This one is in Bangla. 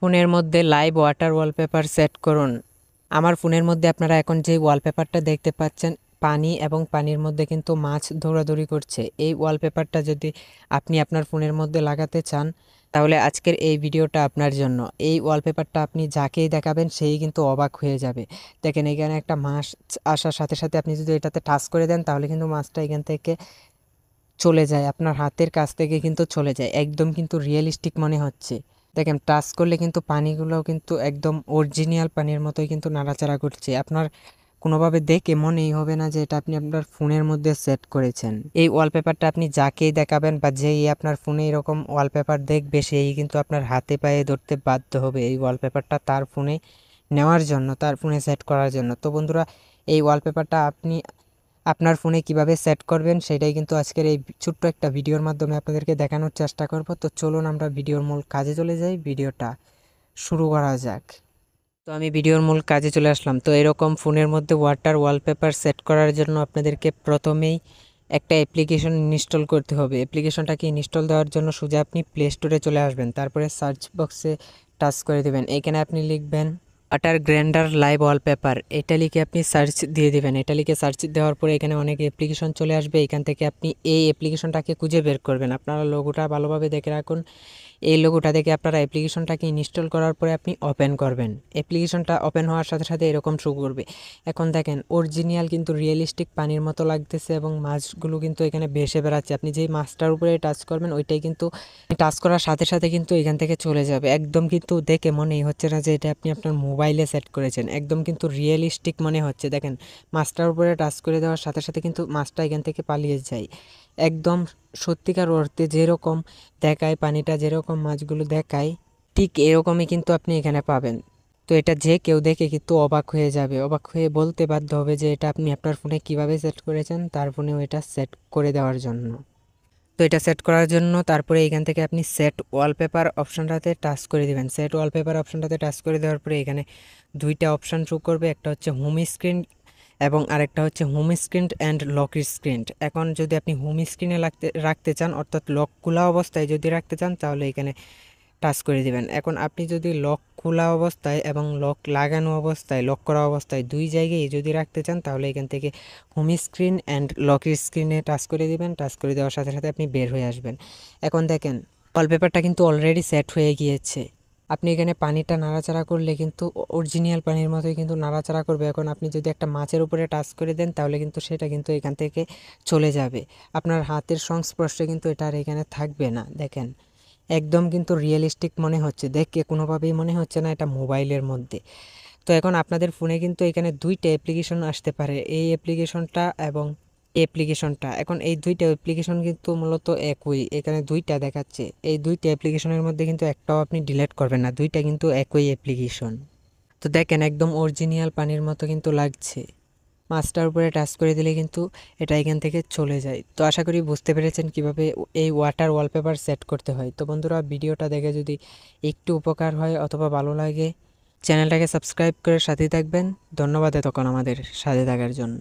ফোনের মধ্যে লাইভ ওয়াটার ওয়ালপেপার সেট করুন। আমার ফোনের মধ্যে আপনারা এখন যে ওয়ালপেপারটা দেখতে পাচ্ছেন, পানি এবং পানির মধ্যে কিন্তু মাছ দৌড়াদৌড়ি করছে। এই ওয়ালপেপারটা যদি আপনি আপনার ফোনের মধ্যে লাগাতে চান, তাহলে আজকের এই ভিডিওটা আপনার জন্য। এই ওয়ালপেপারটা আপনি যাকেই দেখাবেন সেই কিন্তু অবাক হয়ে যাবে। দেখেন এখানে একটা মাছ আসার সাথে সাথে আপনি যদি এটাতে টাচ করে দেন, তাহলে কিন্তু মাছটা এখান থেকে চলে যায়, আপনার হাতের কাছ থেকে কিন্তু চলে যায়। একদম কিন্তু রিয়েলিস্টিক মনে হচ্ছে। দেখেন টাচ করলে কিন্তু পানিগুলোও কিন্তু একদম অরিজিনাল পানির মতোই কিন্তু নাড়াচাড়া করছে। আপনার কোনোভাবে দেখে মনেই হবে না যে এটা আপনি আপনার ফোনের মধ্যে সেট করেছেন। এই ওয়ালপেপারটা আপনি যাকেই দেখাবেন বা যেই আপনার ফোনে এরকম ওয়ালপেপার দেখবে, সেই কিন্তু আপনার হাতে পায়ে ধরতে বাধ্য হবে এই ওয়ালপেপারটা তার ফোনে নেওয়ার জন্য, তার ফোনে সেট করার জন্য। তো বন্ধুরা, এই ওয়ালপেপারটা আপনি আপনার ফোনে কিভাবে সেট করবেন সেটাই কিন্তু আজকের এই ছোট্ট একটা ভিডিওর মাধ্যমে আপনাদেরকে দেখানোর চেষ্টা করব। তো চলুন আমরা ভিডিওর মূল কাজে চলে যাই, ভিডিওটা শুরু করা যাক। তো আমি ভিডিওর মূল কাজে চলে আসলাম। তো এরকম ফোনের মধ্যে ওয়াটার ওয়ালপেপার সেট করার জন্য আপনাদেরকে প্রথমেই একটা অ্যাপ্লিকেশন ইনস্টল করতে হবে। অ্যাপ্লিকেশনটাকে ইনস্টল দেওয়ার জন্য সোজা আপনি প্লে স্টোরে চলে আসবেন, তারপরে সার্চ বক্সে টাচ করে দেবেন। এখানে আপনি লিখবেন ওয়াটার গ্রাইন্ডার লাইভ ওয়ালপেপার, এটা লিখে আপনি সার্চ দিয়ে দেবেন। এটা লিখে সার্চ দেওয়ার পরে এখানে অনেক অ্যাপ্লিকেশন চলে আসবে। এখান থেকে আপনি এই অ্যাপ্লিকেশনটাকে খুঁজে বের করবেন। আপনারা লোগোটা ভালোভাবে দেখে রাখুন। এই লোগোটা দেখে আপনারা অ্যাপ্লিকেশনটাকে ইনস্টল করার পরে আপনি ওপেন করবেন। অ্যাপ্লিকেশনটা ওপেন হওয়ার সাথে সাথে এরকম শো করবে। এখন দেখেন অরিজিনাল কিন্তু রিয়েলিস্টিক পানির মতো লাগতেছে এবং মাছগুলো কিন্তু এখানে ভেসে বেড়াচ্ছে। আপনি যেই মাছটার উপরে টাচ করবেন ওইটাই কিন্তু টাচ করার সাথে সাথে কিন্তু এখান থেকে চলে যাবে। একদম কিন্তু দেখে মনেই হচ্ছে না যে এটা আপনি আপনার মোবাইলে সেট করেছেন। একদম কিন্তু রিয়েলিস্টিক মনে হচ্ছে। দেখেন মাছটার উপরে টাচ করে দেওয়ার সাথে সাথে কিন্তু মাছটা এখান থেকে পালিয়ে যায়। একদম সত্যিকার অর্থে যেরকম দেখায়, পানিটা যেরকম মাছগুলো দেখায়, ঠিক এরকমই কিন্তু আপনি এখানে পাবেন। তো এটা যে কেউ দেখে কিন্তু অবাক হয়ে যাবে, অবাক হয়ে বলতে বাধ্য হবে যে এটা আপনি আপনার ফোনে কিভাবে সেট করেছেন, তার ফোনেও এটা সেট করে দেওয়ার জন্য। তো এটা সেট করার জন্য তারপরে এখান থেকে আপনি সেট ওয়ালপেপার অপশনটাতে টাচ করে দিবেন। সেট ওয়ালপেপার অপশনটাতে টাচ করে দেওয়ার পরে এখানে দুইটা অপশান শো করবে, একটা হচ্ছে হোম স্ক্রিন এবং আরেকটা হচ্ছে home screen and lock screen. এখন যদি আপনি হোম স্ক্রিনে রাখতে চান, অর্থাৎ লক খোলা অবস্থায় যদি রাখতে চান, তাহলে এখানে টাচ করে দিবেন। এখন আপনি যদি লক খোলা অবস্থায় এবং লক লাগানো অবস্থায়, লক করা অবস্থায় দুই জায়গায় যদি রাখতে চান, তাহলে এখান থেকে হোম স্ক্রিন অ্যান্ড লক স্ক্রিনে টাচ করে দিবেন। টাচ করে দেওয়ার সাথে সাথে আপনি বের হয়ে আসবেন। এখন দেখেন ওয়ালপেপারটা কিন্তু অলরেডি সেট হয়ে গিয়েছে। আপনি এখানে পানিটা নাড়াচাড়া করলে কিন্তু অরিজিনাল পানির মতোই কিন্তু নাড়াচাড়া করবে। এখন আপনি যদি একটা মাছের উপরে টাচ করে দেন, তাহলে কিন্তু সেটা কিন্তু এখান থেকে চলে যাবে। আপনার হাতের সংস্পর্শে কিন্তু এটা আর এখানে থাকবে না। দেখেন একদম কিন্তু রিয়েলিস্টিক মনে হচ্ছে, দেখে কোনোভাবেই মনে হচ্ছে না এটা মোবাইলের মধ্যে। তো এখন আপনাদের ফোনে কিন্তু এখানে দুইটা অ্যাপ্লিকেশন আসতে পারে, এই অ্যাপ্লিকেশনটা এবং অ্যাপ্লিকেশনটা। এখন এই দুইটা অ্যাপ্লিকেশন কিন্তু মূলত একই, এখানে দুইটা দেখাচ্ছে। এই দুইটা অ্যাপ্লিকেশনের মধ্যে কিন্তু একটাও আপনি ডিলিট করবেন না, দুইটা কিন্তু একই অ্যাপ্লিকেশন। তো দেখেন একদম অরিজিনাল পানির মতো কিন্তু লাগছে। মাছটার উপরে টাচ করে দিলে কিন্তু এটা এখান থেকে চলে যায়। তো আশা করি বুঝতে পেরেছেন কিভাবে এই ওয়াটার ওয়ালপেপার সেট করতে হয়। তো বন্ধুরা, ভিডিওটা দেখে যদি একটু উপকার হয় অথবা ভালো লাগে, চ্যানেলটাকে সাবস্ক্রাইব করে সাথে থাকবেন। ধন্যবাদ এতক্ষণ আমাদের সাথে থাকার জন্য।